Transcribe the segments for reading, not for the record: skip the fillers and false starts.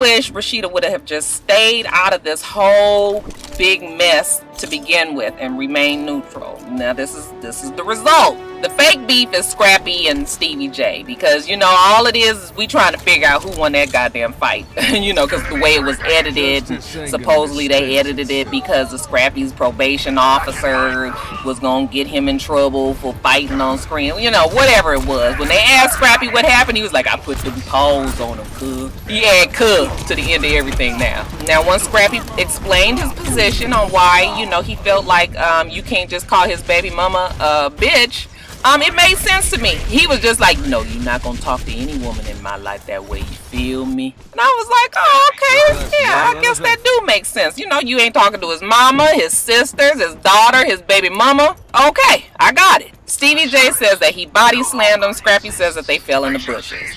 wish Rashida would have just stayed out of this whole big mess to begin with and remain neutral. Now this is the result. The fake beef is Scrappy and Stevie J, because all it is we trying to figure out who won that goddamn fight. Because the way it was edited, supposedly they edited it because of Scrappy's probation officer was gonna get him in trouble for fighting on screen. Whatever it was. When they asked Scrappy what happened, he was like, I put them paws on him, cuz. He had cuz to the end of everything now. Now once Scrappy explained his position on why, he felt like you can't just call his baby mama a bitch, it made sense to me. He was just like, no, you're not gonna talk to any woman in my life that way, you feel me? And I was like, oh, okay, yeah, I guess that do make sense. You ain't talking to his mama, his sisters, his daughter, his baby mama. Okay, I got it. Stevie J says that he body slammed him. Scrappy says that they fell in the bushes.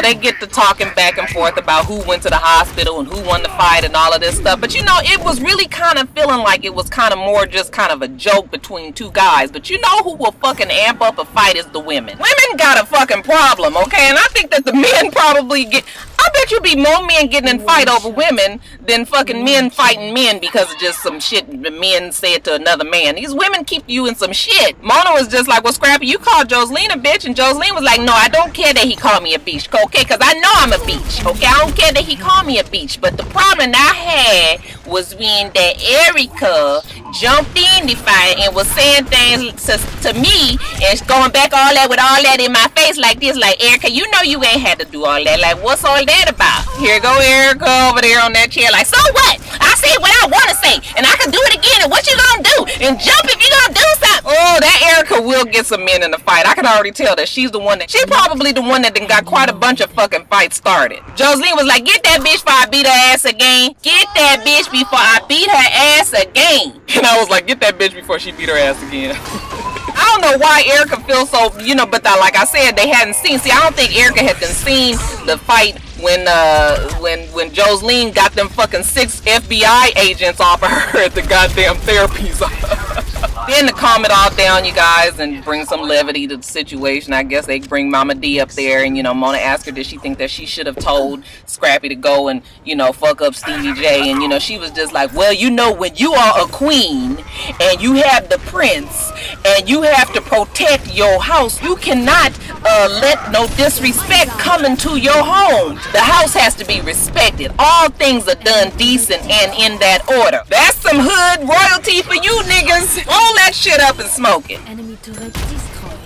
They get to talking back and forth about who went to the hospital and who won the fight and all of this stuff. But it was really kind of feeling like it was kind of more just kind of a joke between two guys. But who will fucking amp up a fight is the women. Women got a fucking problem, okay? And I think that the men probably I bet you be more men getting in fight over women than fucking men fighting men because of just some shit the men said to another man. These women keep you in some shit. Mona was just like, well, Scrappy, you called Joseline a bitch, and Joseline was like, no, I don't care that he called me a bitch, okay, because I know I'm a bitch, okay, I don't care that he called me a bitch, but the problem I had was when that Erica jumped in the fight and was saying things to me and going back all that with all that in my face like this, like, Erica, you ain't had to do all that, like, what's all that about? Here go Erica over there on that chair, like, so what? I said what I want to say, and I can do it again, and what you gonna do? And jump if you gonna do something. Oh, that Erica will get some men in the fight. I can already tell that she's probably the one that done got quite a bunch of fucking fights started. Joseline was like, get that bitch before I beat her ass again. Get that bitch before I beat her ass again. And I was like, get that bitch before she beat her ass again. I don't know why Erica feels so, but like I said, they hadn't seen. See, I don't think Erica had been seen the fight when Joseline got them fucking 6 FBI agents off of her at the goddamn therapy zone. Then to calm it all down, you guys, and bring some levity to the situation, I guess they bring Mama D up there, and Mona asked her, did she think that she should have told Scrappy to go and fuck up Stevie J? And she was just like, well, when you are a queen and you have the prince and you have to protect your house, you cannot let no disrespect come into your home. The house has to be respected. All things are done decent and in that order. That's some hood royalty for you niggas. Roll that shit up and smoke it. Enemy turret destroyed.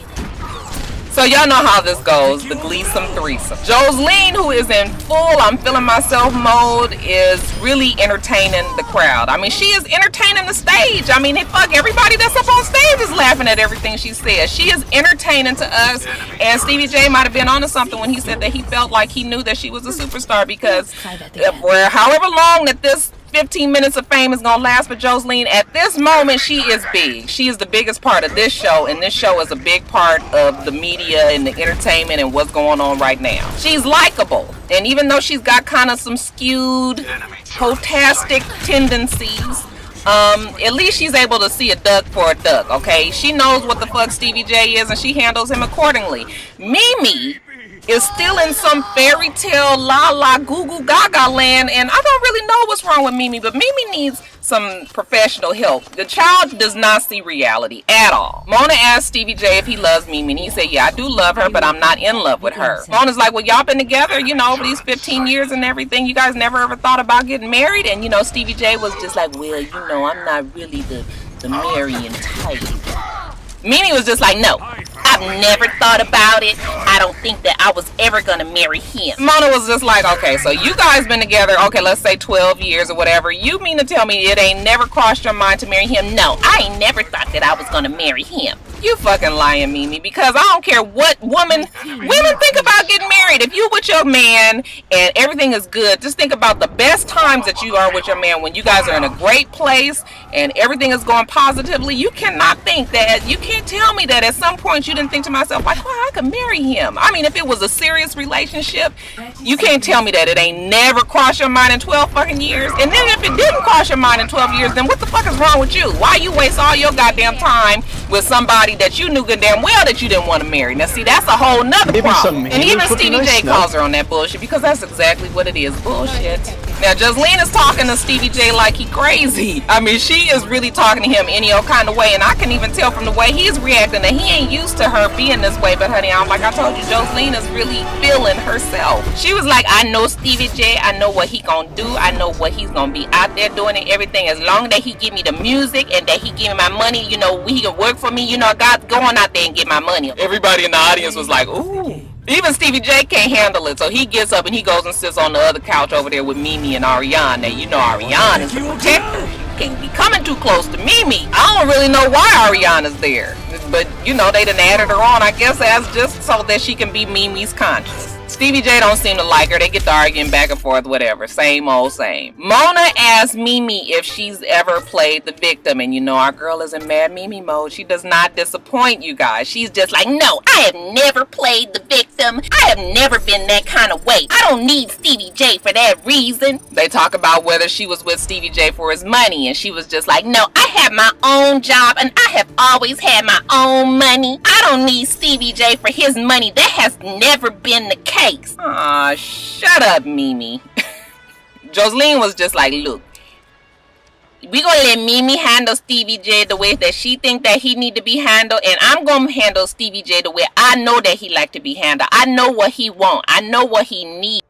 So y'all know how this goes, the gleesome threesome. Joseline, who is in full I'm feeling myself mode, is really entertaining the crowd. I mean, she is entertaining the stage. I mean, fuck, everybody that's up on stage is laughing at everything she says. She is entertaining to us, and Stevie J might have been onto something when he said that he felt like he knew that she was a superstar, because however long that this 15 minutes of fame is gonna last for Joseline, at this moment she is big. She is the biggest part of this show, and this show is a big part of the media and the entertainment and what's going on right now. She's likable, and even though she's got kind of some skewed potastic tendencies, at least she's able to see a duck for a duck, okay? She knows what the fuck Stevie J is, and she handles him accordingly. Mimi is still in some fairy tale la la goo goo gaga land, and I don't really know what's wrong with Mimi, but Mimi needs some professional help. The child does not see reality at all. Mona asked Stevie J if he loves Mimi, and he said, yeah, I do love her, but I'm not in love with her. Mona's like, well, y'all been together, over these 15 years and everything. You guys never ever thought about getting married? And, Stevie J was just like, well, I'm not really the marrying type. Mimi was just like, no, I've never thought about it. I don't think that I was ever gonna marry him. Mona was just like, okay, so you guys been together, okay, let's say 12 years or whatever. You mean to tell me it ain't never crossed your mind to marry him? No, I ain't never thought that I was gonna marry him. You fucking lying, Mimi, because I don't care what women think about getting married. If you with your man and everything is good, just think about the best times that you are with your man, when you guys are in a great place and everything is going positively. You cannot think that, you can't tell me that at some point you didn't think to myself, like, well, I could marry him. I mean, if it was a serious relationship, you can't tell me that it ain't never crossed your mind in 12 fucking years. And then if it didn't cross your mind in 12 years, then what the fuck is wrong with you? Why you waste all your goddamn time with somebody that you knew good damn well that you didn't want to marry. Now see, that's a whole nother problem. And even Stevie J calls her on that bullshit because that's exactly what it is, bullshit. Now Joseline is talking to Stevie J like he crazy. I mean, she is really talking to him any old kind of way, and I can even tell from the way he's reacting that he ain't used to her being this way. But honey, I'm like I told you, Joseline is really feeling herself. She was like, I know Stevie J, I know what he gonna do, I know what he's gonna be out there doing and everything. As long as he give me the music and that he give me my money, you know, he can work for me, you know, God, go on out there and get my money. Everybody in the audience was like, ooh. Even Stevie J can't handle it, so he gets up and he goes and sits on the other couch over there with Mimi and Ariane. Now, you know Ariane is the protector. You can't be coming too close to Mimi. I don't really know why Ariane is there. But, you know, they done added her on, I guess, as just so that she can be Mimi's conscience. Stevie J don't seem to like her. They get to arguing back and forth, whatever. Same old same. Mona asked Mimi if she's ever played the victim. And you know our girl is in mad Mimi mode. She does not disappoint you guys. She's just like, no, I have never played the victim. I have never been that kind of way. I don't need Stevie J for that reason. They talk about whether she was with Stevie J for his money. And she was just like, no, I have my own job and I have always had my own money. I don't need Stevie J for his money. That has never been the case. Aw, shut up, Mimi. Joseline was just like, look, we gonna let Mimi handle Stevie J the way that she think that he need to be handled, and I'm gonna handle Stevie J the way I know that he like to be handled. I know what he want. I know what he needs.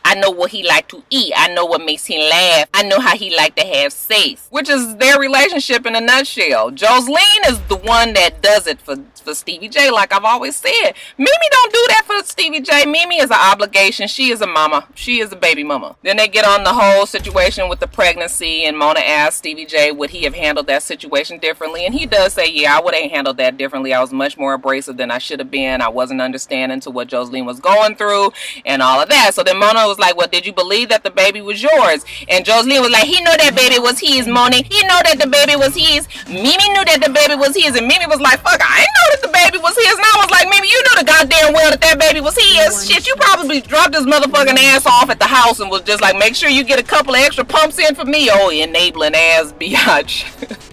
I know what he like to eat. I know what makes him laugh. I know how he like to have sex. Which is their relationship in a nutshell. Joseline is the one that does it for Stevie J, like I've always said. Mimi don't do that for Stevie J. Mimi is an obligation. She is a mama. She is a baby mama. Then they get on the whole situation with the pregnancy, and Mona asked Stevie J would he have handled that situation differently, and he does say, yeah, I would have handled that differently. I was much more abrasive than I should have been. I wasn't understanding to what Joseline was going through and all of that. So then Mona was like, well, did you believe that the baby was yours? And Joseline was like, he knew that baby was his, Mona. He know that the baby was his. Mimi knew that the baby was his, and Mimi was like, fuck, I didn't know that the baby was his. And I was like, Mimi, you knew the goddamn well that baby was his. Shit, you probably dropped this motherfucking ass off at the house and was just like, make sure you get a couple of extra pumps in for me. Oh, enabling ass biatch.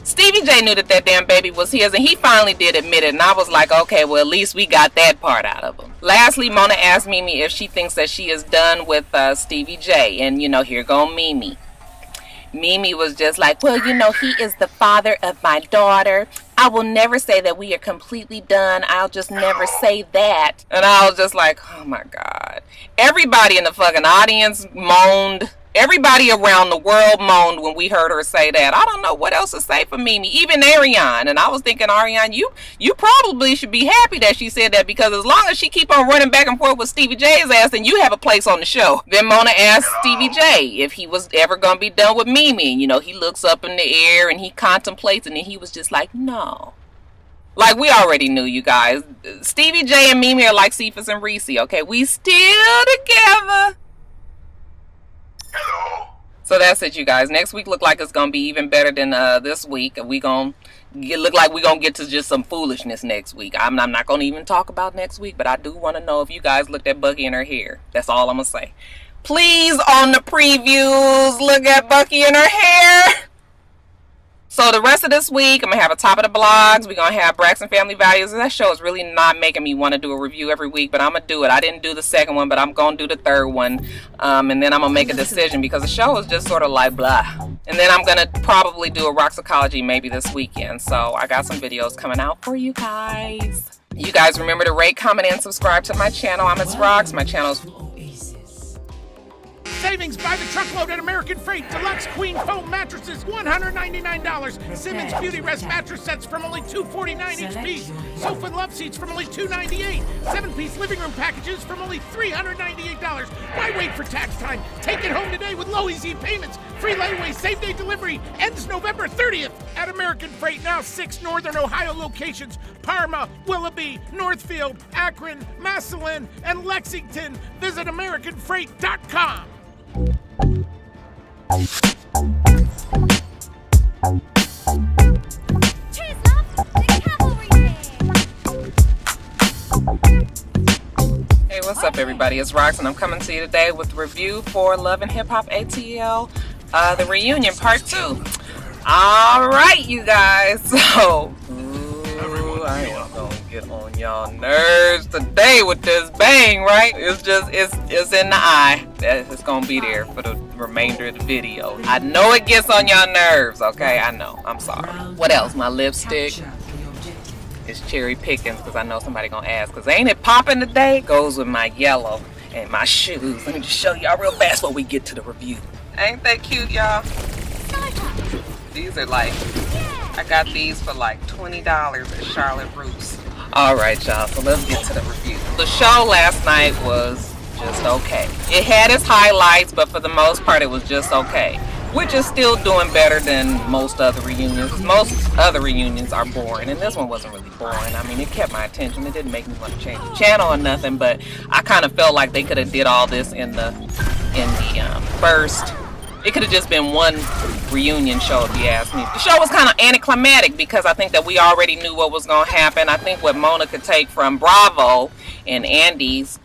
Stevie J knew that damn baby was his, and he finally did admit it, and I was like, okay, well, at least we got that part out of him. Lastly, Mona asked Mimi if she thinks that she is done with Stevie J, and, you know, here go Mimi. Mimi was just like, well, you know, he is the father of my daughter. I will never say that we are completely done. I'll just never say that. And I was just like, oh my God. Everybody in the fucking audience moaned. Everybody around the world moaned when we heard her say that. I don't know what else to say for Mimi. Even Ariane. And I was thinking, Ariane, you probably should be happy that she said that, because as long as she keep on running back and forth with Stevie J's ass, then you have a place on the show. Then Mona asked Stevie J if he was ever going to be done with Mimi. You know, he looks up in the air and he contemplates, and then he was just like, no. Like, we already knew, you guys. Stevie J and Mimi are like Cephas and Reese, okay? We still together. So that's it, you guys. Next week look like it's gonna be even better than this week. We gonna look like we gonna get to just some foolishness next week. I'm not gonna even talk about next week, but I do want to know if you guys looked at Bucky and her hair. That's all I'm gonna say. Please, on the previews, look at Bucky and her hair. So the rest of this week, I'm going to have a top of the blogs. We're going to have Braxton Family Values. That show is really not making me want to do a review every week, but I'm going to do it. I didn't do the second one, but I'm going to do the third one. And then I'm going to make a decision, because the show is just sort of like blah. And then I'm going to probably do a Roxicology maybe this weekend. So I got some videos coming out for you guys. You guys remember to rate, comment, and subscribe to my channel. I'm Miss Rocks. My channel's Savings by the truckload at American Freight. Deluxe Queen Foam mattresses, $199. Simmons Beauty Rest mattress sets from only $249 each piece. Sofa and love seats from only $298. 7-piece living room packages from only $398. Why wait for tax time? Take it home today with low easy payments. Free layaway, same-day delivery. Ends November 30th at American Freight. Now 6 Northern Ohio locations. Parma, Willoughby, Northfield, Akron, Massillon, and Lexington. Visit AmericanFreight.com. Cheers, love! The cavalry here! everybody, it's Rox and I'm coming to you today with a review for Love and Hip Hop ATL, the reunion part 2. Alright you guys, so I am gonna get on y'all nerves today with this bang, right? It's in the eye. It's gonna be there for the remainder of the video. I know it gets on y'all nerves, okay? I know, I'm sorry. What else? My lipstick. It's cherry picking because I know somebody gonna ask, because ain't it popping today? Goes with my yellow and my shoes. Let me just show y'all real fast before we get to the review. Ain't that cute, y'all? These are like, I got these for like $20 at Charlotte Russe. Alright y'all, so let's get to the review. The show last night was just okay. It had its highlights, but for the most part it was just okay. Which is still doing better than most other reunions. Most other reunions are boring, and this one wasn't really boring. I mean, it kept my attention. It didn't make me want to change the channel or nothing, but I kind of felt like they could have did all this in the first. It could have just been one reunion show, if you ask me. The show was kind of anticlimactic because I think that we already knew what was going to happen. I think what Mona could take from Bravo and Andy's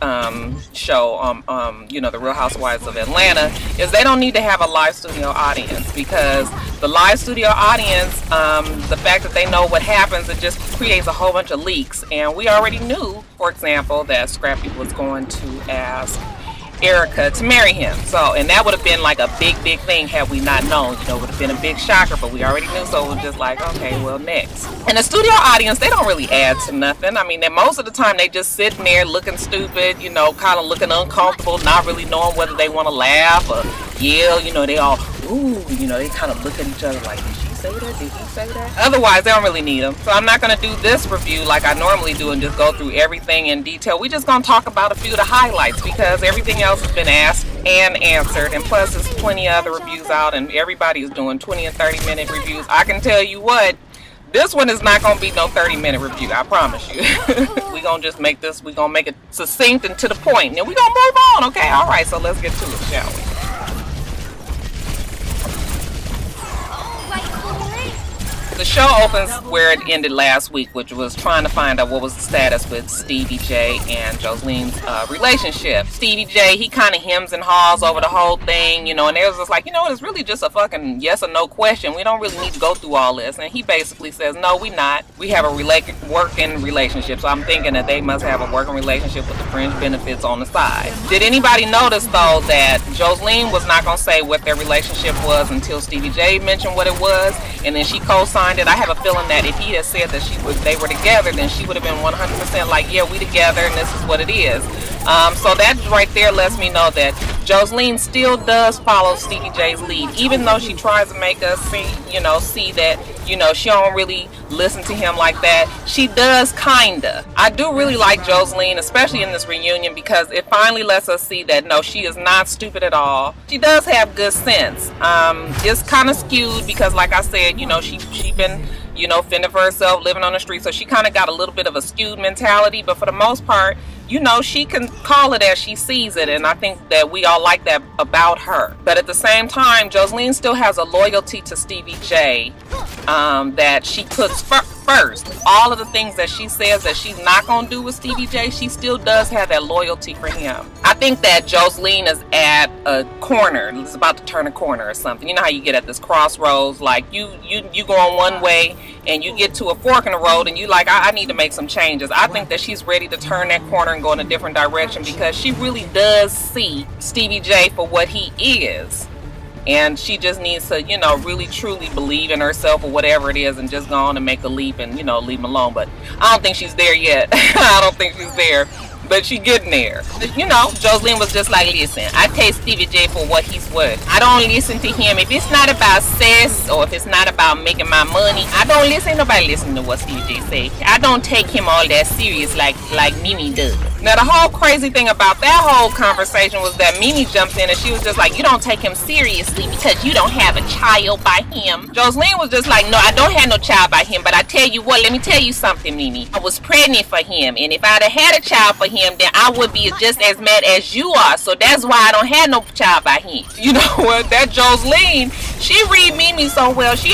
show, you know, The Real Housewives of Atlanta, is they don't need to have a live studio audience, because the live studio audience, the fact that they know what happens, it just creates a whole bunch of leaks. And we already knew, for example, that Scrappy was going to ask Erica to marry him. So, and that would have been like a big thing had we not known. You know, it would have been a big shocker, but we already knew, so it was just like, okay, well, next. And the studio audience, they don't really add to nothing. I mean, most of the time they just sitting there looking stupid, you know, kind of looking uncomfortable, not really knowing whether they want to laugh or yell. You know, they all, ooh, you know, they kind of look at each other like, did she say that? Did he say that? Otherwise, they don't really need them. So I'm not going to do this review like I normally do and just go through everything in detail. We're just going to talk about a few of the highlights, because everything else has been asked and answered, and plus there's plenty of other reviews out, and everybody is doing 20 and 30 minute reviews. I can tell you what, this one is not going to be no 30-minute review, I promise you. We're going to just make this, we're going to make it succinct and to the point, and then we're going to move on, okay? All right, so let's get to it, shall we? The show opens where it ended last week, which was trying to find out what was the status with Stevie J and Joselin's relationship. Stevie J, he kind of hems and haws over the whole thing, you know, and it was just like, you know what, it's really just a fucking yes or no question. We don't really need to go through all this. And he basically says, no, we not. We have a working relationship. So I'm thinking that they must have a working relationship with the fringe benefits on the side. Did anybody notice, though, that Joselin was not going to say what their relationship was until Stevie J mentioned what it was, and then she co-signed it? I have a feeling that if he had said that they were together, then she would have been 100% like, yeah, we together and this is what it is. So that right there lets me know that Joselin still does follow Stevie J's lead, even though she tries to make us see that, you know, she don't really listen to him like that. She does kinda. I do really like Joselin, especially in this reunion, because it finally lets us see that no, she is not stupid at all. She does have good sense. It's kind of skewed because, like I said, you know, she been, you know, fending for herself, living on the street, so she kind of got a little bit of a skewed mentality, but for the most part, you know, she can call it as she sees it, and I think that we all like that about her. But at the same time, Joselin still has a loyalty to Stevie J that she puts first. All of the things that she says that she's not going to do with Stevie J, she still does have that loyalty for him. I think that Joselin is at a corner. It's about to turn a corner or something. You know how you get at this crossroads, like you going one way and you get to a fork in the road and you like, I need to make some changes. I think that she's ready to turn that corner and go in a different direction, because she really does see Stevie J for what he is. And she just needs to, you know, really truly believe in herself or whatever it is, and just go on and make a leap and, you know, leave him alone. But I don't think she's there yet. I don't think she's there. But she getting there. You know, Joselin was just like, listen, I take Stevie J for what he's worth. I don't listen to him. If it's not about sex or if it's not about making my money, I don't listen. Nobody listen to what Stevie J say. I don't take him all that serious like Mimi does. Now, the whole crazy thing about that whole conversation was that Mimi jumped in and she was just like, you don't take him seriously because you don't have a child by him. Joselin was just like, no, I don't have no child by him, but I tell you what, let me tell you something, Mimi. I was pregnant for him, and if I'd have had a child for him, then I would be just as mad as you are. So that's why I don't have no child by him. You know what? That Joselin, She read Mimi so well. She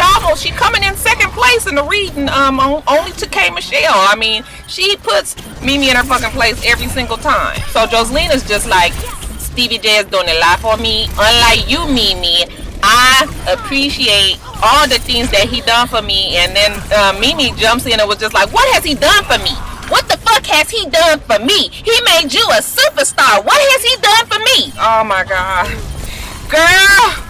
coming in second place in the reading. Only to K Michelle. I mean, she puts Mimi in her fucking place every single time. So Jocelyn is just like, Stevie J is doing a lot for me. Unlike you, Mimi, I appreciate all the things that he done for me. And then Mimi jumps in and was just like, what has he done for me? What the fuck has he done for me? He made you a superstar. What has he done for me? Oh my God. Girl.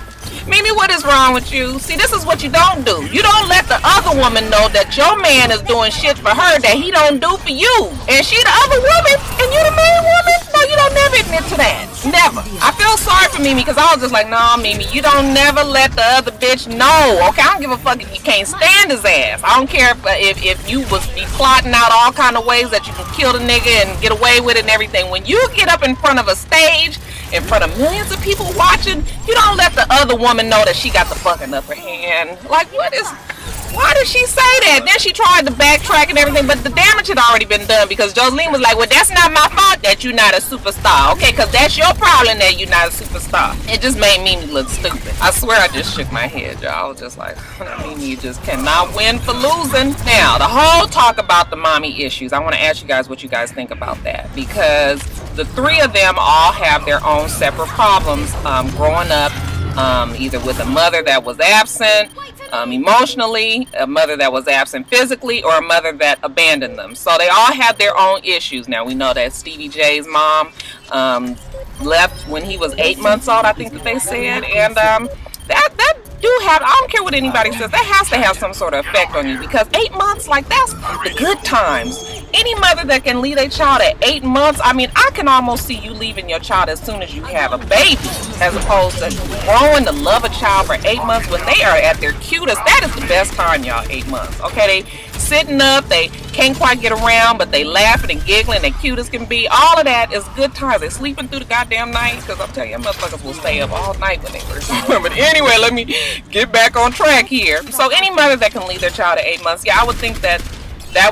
Mimi, what is wrong with you? See, this is what you don't do. You don't let the other woman know that your man is doing shit for her that he don't do for you. And she the other woman, and you the main woman? No, you don't never admit to that. Never. I feel sorry for Mimi, because I was just like, no, Mimi, you don't never let the other bitch know. Okay, I don't give a fuck if you can't stand his ass. I don't care if you was be plotting out all kind of ways that you can kill the nigga and get away with it and everything. When you get up in front of a stage, in front of millions of people watching, you don't let the other woman know that she got the fucking upper hand. Like, why did she say that? Then she tried to backtrack and everything, but the damage had already been done, because Jocelyn was like, well, that's not my fault that you're not a superstar, okay? Because that's your problem that you're not a superstar. It just made Mimi look stupid. I swear I just shook my head, y'all. I was just like, Mimi, you just cannot win for losing. Now, the whole talk about the mommy issues, I want to ask you guys what you guys think about that, because the three of them all have their own separate problems growing up, either with a mother that was absent emotionally, a mother that was absent physically, or a mother that abandoned them. So they all have their own issues. Now we know that Stevie J's mom left when he was 8 months old, I think that they said, and that do have, I don't care what anybody says, that has to have some sort of effect on you, because 8 months, like, that's the good times. Any mother that can leave a child at 8 months, I mean, I can almost see you leaving your child as soon as you have a baby, as opposed to growing to love a child for 8 months when they are at their cutest. That is the best time, y'all, 8 months. Okay, they sitting up, they can't quite get around, but they laughing and giggling, they cute as can be. All of that is good times. They're sleeping through the goddamn night, because I'm telling you, motherfuckers will stay up all night when they first born. But anyway, let me get back on track here. So any mother that can leave their child at 8 months, yeah, I would think that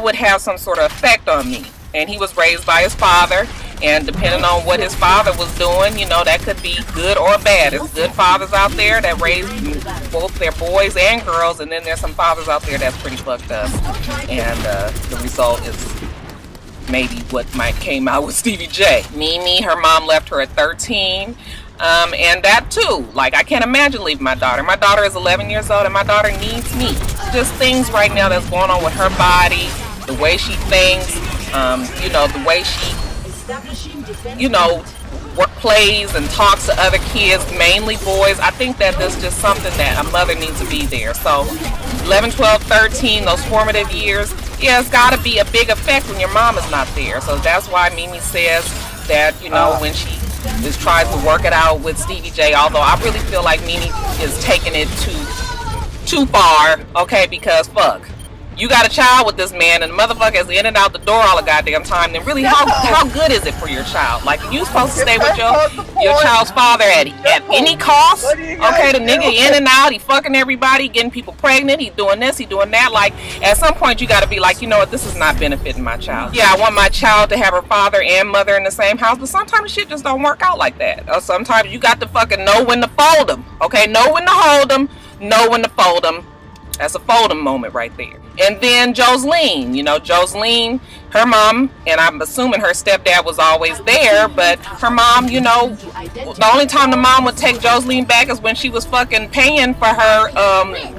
would have some sort of effect on me. And he was raised by his father, and depending on what his father was doing, you know, that could be good or bad. There's good fathers out there that raise both their boys and girls, and then there's some fathers out there that's pretty fucked up. And the result is maybe what might came out with Stevie J. Mimi, her mom left her at 13. And that too, like, I can't imagine leaving my daughter. My daughter is 11 years old, and my daughter needs me. Just things right now that's going on with her body, the way she thinks, you know, the way she, you know, plays and talks to other kids, mainly boys. I think that there's just something that a mother needs to be there. So 11, 12, 13, those formative years, yeah, it's got to be a big effect when your mom is not there. So that's why Mimi says that, you know, when she just tries to work it out with Stevie J, although I really feel like Mimi is taking it too far, okay, because fuck, you got a child with this man and the motherfucker is in and out the door all the goddamn time, then really how good is it for your child? Like, you supposed to stay with your child's father at any cost? Okay, the nigga in and out, he fucking everybody, getting people pregnant, he doing this, he doing that. Like, at some point you gotta be like, you know what, this is not benefiting my child. Yeah, I want my child to have her father and mother in the same house, but sometimes shit just don't work out like that. Or sometimes you got to fucking know when to fold them. Okay, know when to hold them, know when to fold them. That's a folding moment right there. And then Jocelyn, you know, Jocelyn, her mom, and I'm assuming her stepdad was always there, but her mom, you know, the only time the mom would take Jocelyn back is when she was fucking paying for her,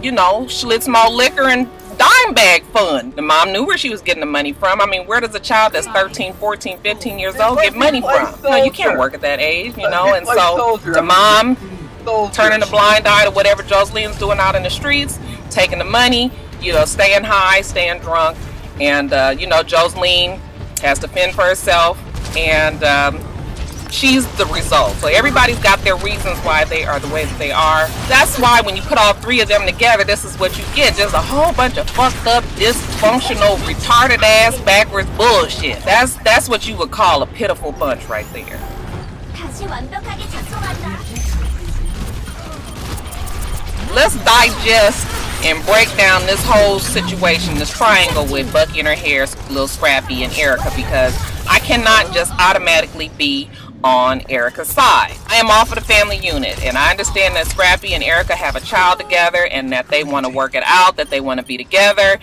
you know, Schlitz malt liquor and dime bag fund. The mom knew where she was getting the money from. I mean, where does a child that's 13, 14, 15 years old get money from? No, you can't work at that age, you know, and so the mom turning a blind eye to whatever Jocelyn's doing out in the streets, taking the money, you know, staying high, staying drunk, and you know, Jocelyn has to fend for herself, and she's the result. So everybody's got their reasons why they are the way that they are. That's why when you put all three of them together, this is what you get. Just a whole bunch of fucked up, dysfunctional, retarded ass, backwards bullshit. That's what you would call a pitiful bunch right there. Let's digest and break down this whole situation, this triangle with Bucky and her hair, Lil Scrappy and Erica, because I cannot just automatically be on Erica's side. I am all for the family unit, and I understand that Scrappy and Erica have a child together and that they want to work it out, that they want to be together,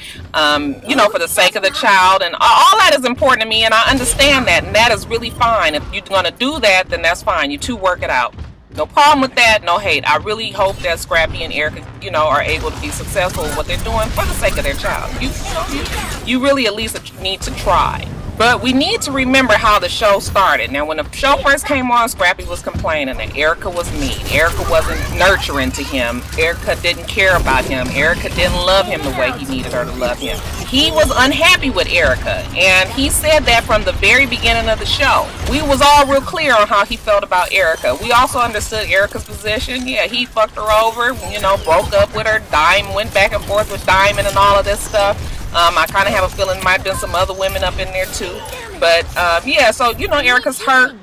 you know, for the sake of the child, and all that is important to me, and I understand that, and that is really fine. If you're going to do that, then that's fine. You two work it out. No problem with that, no hate. I really hope that Scrappy and Erica, you know, are able to be successful in what they're doing for the sake of their child. You really at least need to try. But we need to remember how the show started. Now, when the show first came on, Scrappy was complaining that Erica was mean. Erica wasn't nurturing to him. Erica didn't care about him. Erica didn't love him the way he needed her to love him. He was unhappy with Erica, and he said that from the very beginning of the show. We was all real clear on how he felt about Erica. We also understood Erica's position. Yeah, he fucked her over, you know, broke up with her, went back and forth with Diamond and all of this stuff. I kind of have a feeling there might have been some other women up in there too. But yeah, so, you know, Erica's hurt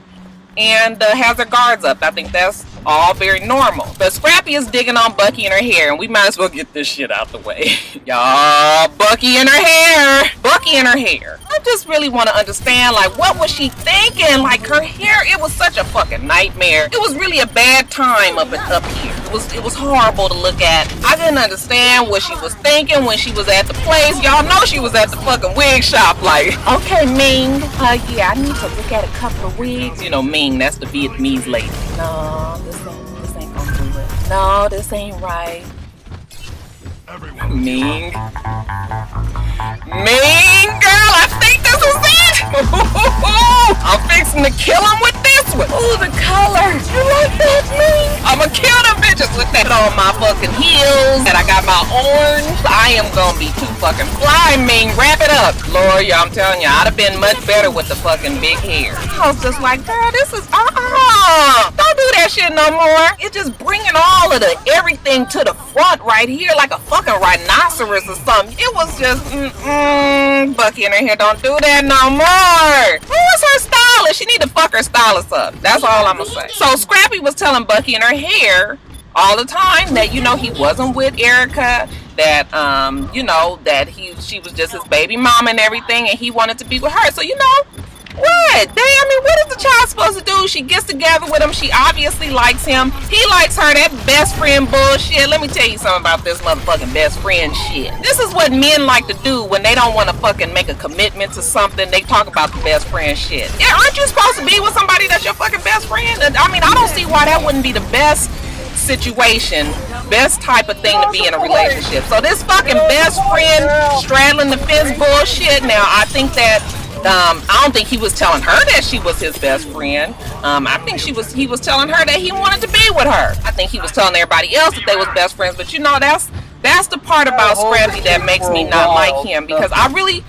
and has her guards up. I think that's all very normal. But Scrappy is digging on Bucky in her hair, and we might as well get this shit out the way. Y'all, Bucky in her hair. Bucky in her hair. I just really want to understand, like, what was she thinking? Like, her hair, it was such a fucking nightmare. It was really a bad time up here. It was horrible to look at. I didn't understand what she was thinking when she was at the place. Y'all know she was at the fucking wig shop, like, okay, Ming, yeah, I need to look at a couple of wigs. You know, Ming, that's the Vietnamese lady. No, this ain't gonna do it. No, this ain't right. Ming, girl, I think this is it. I'm fixing to kill him with this one. Ooh, the color. You like that, Ming? I'ma kill them bitches with that on my fucking heels. And I got my orange. I am gonna be too fucking fly, Ming. Wrap it up. Lord, I'm telling you, I'd have been much better with the fucking big hair. I was just like, girl, this is, don't do that shit no more. It's just bringing all of the everything to the front right here like a fucking rhinoceros or something. It was just, Bucky in her hair, don't do that no more. Who is her stylist? She need to fuck her stylist up. That's all I'm gonna say. So Scrappy was telling Bucky in her hair all the time that, you know, he wasn't with Erica, that, you know, that she was just his baby mom and everything, and he wanted to be with her. So, you know, what? What is the child supposed to do? She gets together with him. She obviously likes him. He likes her. That best friend bullshit. Let me tell you something about this motherfucking best friend shit. This is what men like to do when they don't want to fucking make a commitment to something. They talk about the best friend shit. Yeah, aren't you supposed to be with somebody that's your fucking best friend? I don't see why that wouldn't be the best situation, best type of thing to be in a relationship. So this fucking best friend straddling the fence bullshit. Now, I think that I don't think he was telling her that she was his best friend. I think he was telling her that he wanted to be with her. I think he was telling everybody else that they was best friends. But you know, that's the part about Scrappy that makes me not like him, because I really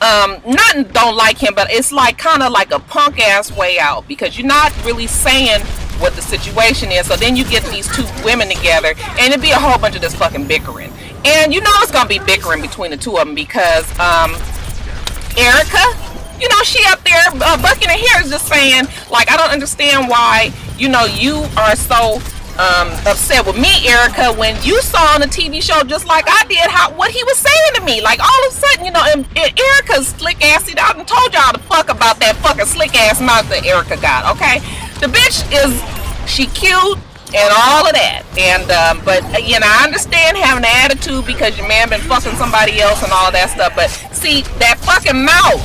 not don't like him, but it's like kind of like a punk ass way out, because you're not really saying what the situation is. So then you get these two women together and it'd be a whole bunch of this fucking bickering, and you know it's gonna be bickering between the two of them, because Erica, you know, she up there bucking her hair is just saying, like, I don't understand why, you know, you are so upset with me, Erica, when you saw on the TV show, just like I did, what he was saying to me. Like, all of a sudden, you know, and Erica's slick ass, see, I done told y'all to fuck about that fucking slick ass mouth that Erica got, okay? The bitch she cute and all of that, and but you know, I understand having an attitude because your man been fucking somebody else and all that stuff, but see, that fucking mouth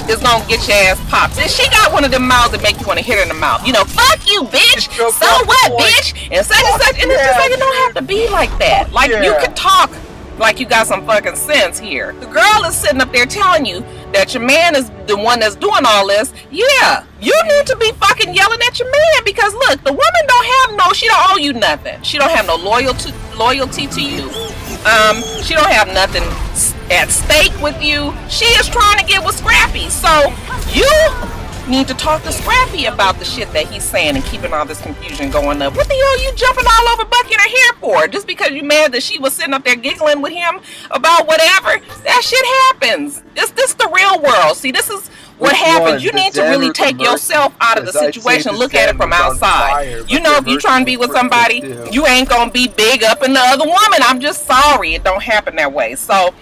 is gonna get your ass popped. And she got one of them mouths that make you want to hit her in the mouth. You know, fuck you, bitch. So what, bitch? And such and such. And it's just like, it don't have to be like that. Like, you could talk like you got some fucking sense here. The girl is sitting up there telling you that your man is the one that's doing all this. Yeah, you need to be fucking yelling at your man, because look, the woman she don't owe you nothing. She don't have no loyalty to you. She don't have nothing at stake with you. She is trying to get with Scrappy. So you need to talk to Scrappy about the shit that he's saying and keeping all this confusion going up. What the hell are you jumping all over Bucky in her hair for? Just because you mad that she was sitting up there giggling with him about whatever? That shit happens. This the real world. See, this is what happens. You need to really take yourself out of the situation. Look at it from outside. You know, if you're trying to be with somebody, you ain't gonna be big up in the other woman. I'm just sorry. It don't happen that way. So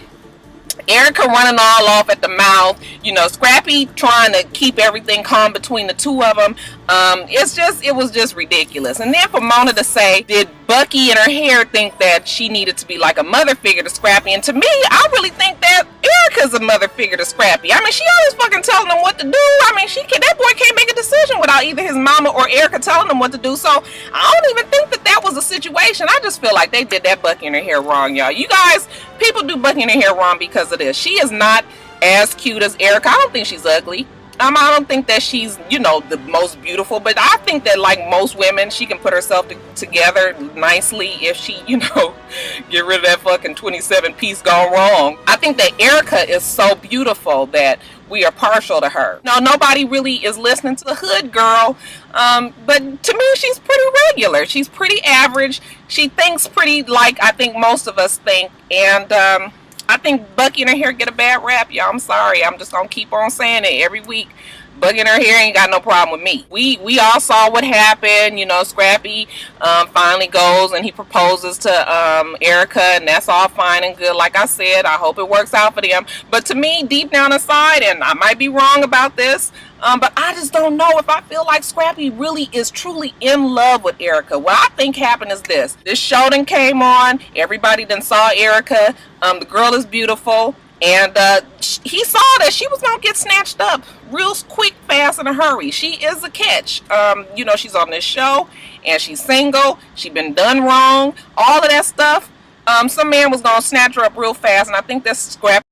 Erica running all off at the mouth, you know, Scrappy trying to keep everything calm between the two of them. It was just ridiculous. And then for Mona to say, did Bucky and her hair think that she needed to be like a mother figure to Scrappy? And to me, I really think that Erica's a mother figure to Scrappy. I mean, she always fucking telling them what to do. I mean, that boy can't make a decision without either his mama or Erica telling him what to do. So I don't even think that was a situation. I just feel like they did that Bucky and her hair wrong, y'all. You guys, people do Bucky and her hair wrong because of this. She is not as cute as Erica. I don't think she's ugly. I don't think that she's, the most beautiful, but I think that like most women, she can put herself together nicely if she, get rid of that fucking 27 piece gone wrong. I think that Erica is so beautiful that we are partial to her. No, nobody really is listening to the hood girl, but to me, she's pretty regular. She's pretty average. She thinks pretty like I think most of us think, and I think Bucky and her hair get a bad rap, y'all. I'm sorry. I'm just gonna keep on saying it every week. Bucky and her hair ain't got no problem with me. We all saw what happened. Scrappy finally goes and he proposes to Erica, and that's all fine and good. Like I said, I hope it works out for them. But to me, deep down inside, and I might be wrong about this, but I just don't know if I feel like Scrappy really is truly in love with Erica. What I think happened is this. This show done came on. Everybody done saw Erica. The girl is beautiful. And he saw that she was going to get snatched up real quick, fast, in a hurry. She is a catch. She's on this show and she's single. She been done wrong. All of that stuff. Some man was going to snatch her up real fast. And I think that's Scrappy.